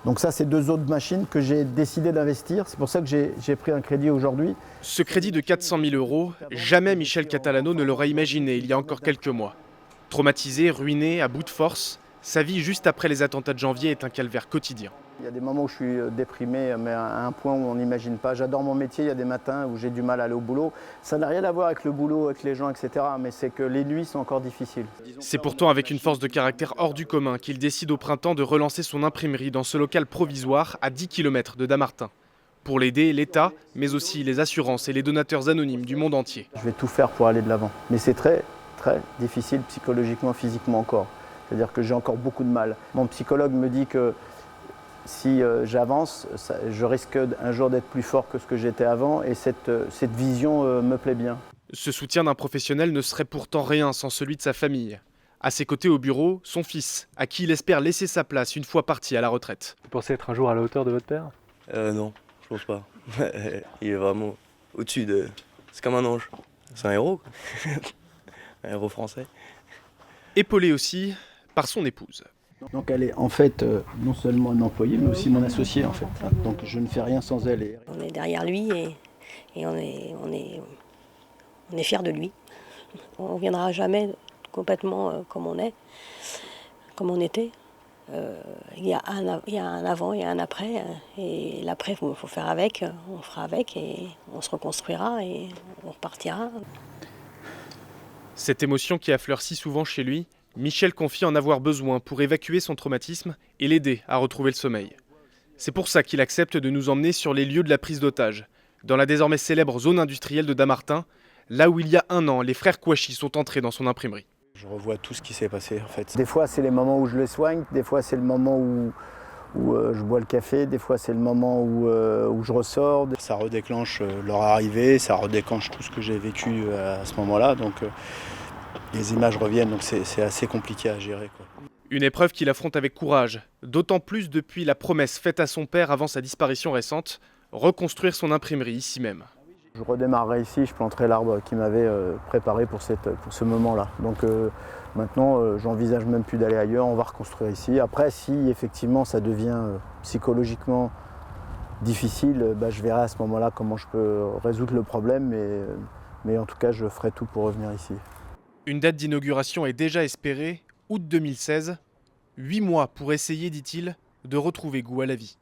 Donc ça, c'est 2 autres machines que j'ai décidé d'investir. C'est pour ça que j'ai pris un crédit aujourd'hui. Ce crédit de 400 000 €, jamais Michel Catalano ne l'aurait imaginé il y a encore quelques mois. Traumatisé, ruiné, à bout de force, sa vie juste après les attentats de janvier est un calvaire quotidien. Il y a des moments où je suis déprimé, mais à un point où on n'imagine pas. J'adore mon métier, il y a des matins où j'ai du mal à aller au boulot. Ça n'a rien à voir avec le boulot, avec les gens, etc. Mais c'est que les nuits sont encore difficiles. C'est pourtant avec une force de caractère hors du commun qu'il décide au printemps de relancer son imprimerie dans ce local provisoire à 10 km de Dammartin. Pour l'aider, l'État, mais aussi les assurances et les donateurs anonymes du monde entier. Je vais tout faire pour aller de l'avant. Mais c'est très, très difficile psychologiquement, physiquement encore. C'est-à-dire que j'ai encore beaucoup de mal. Mon psychologue me dit que si j'avance, je risque un jour d'être plus fort que ce que j'étais avant et cette vision me plaît bien. Ce soutien d'un professionnel ne serait pourtant rien sans celui de sa famille. À ses côtés au bureau, son fils, à qui il espère laisser sa place une fois parti à la retraite. Vous pensez être un jour à la hauteur de votre père ? Non, je pense pas. Il est vraiment au-dessus de... C'est comme un ange. C'est un héros, quoi. Un héros français. Épaulé aussi par son épouse. Donc elle est en fait non seulement un employé, mais aussi mon associé en fait. Donc je ne fais rien sans elle. On est derrière lui et on est fiers de lui. On ne reviendra jamais complètement comme on est, comme on était. Il y a un avant et un après. Et l'après, il faut faire avec, on fera avec et on se reconstruira et on repartira. Cette émotion qui affleure si souvent chez lui, Michel confie en avoir besoin pour évacuer son traumatisme et l'aider à retrouver le sommeil. C'est pour ça qu'il accepte de nous emmener sur les lieux de la prise d'otages, dans la désormais célèbre zone industrielle de Dammartin, là où il y a 1 an, les frères Kouachi sont entrés dans son imprimerie. Je revois tout ce qui s'est passé en fait. Des fois c'est les moments où je le soigne, des fois c'est le moment où je bois le café, des fois c'est le moment où je ressors. Ça redéclenche leur arrivée, ça redéclenche tout ce que j'ai vécu à ce moment-là. Donc les images reviennent, donc c'est assez compliqué à gérer, quoi. Une épreuve qu'il affronte avec courage, d'autant plus depuis la promesse faite à son père avant sa disparition récente, reconstruire son imprimerie ici même. Je redémarrerai ici, je planterai l'arbre qui m'avait préparé pour ce moment-là. Donc maintenant, j'envisage même plus d'aller ailleurs, on va reconstruire ici. Après, si effectivement ça devient psychologiquement difficile, je verrai à ce moment-là comment je peux résoudre le problème, mais en tout cas, je ferai tout pour revenir ici. Une date d'inauguration est déjà espérée, août 2016. 8 mois pour essayer, dit-il, de retrouver goût à la vie.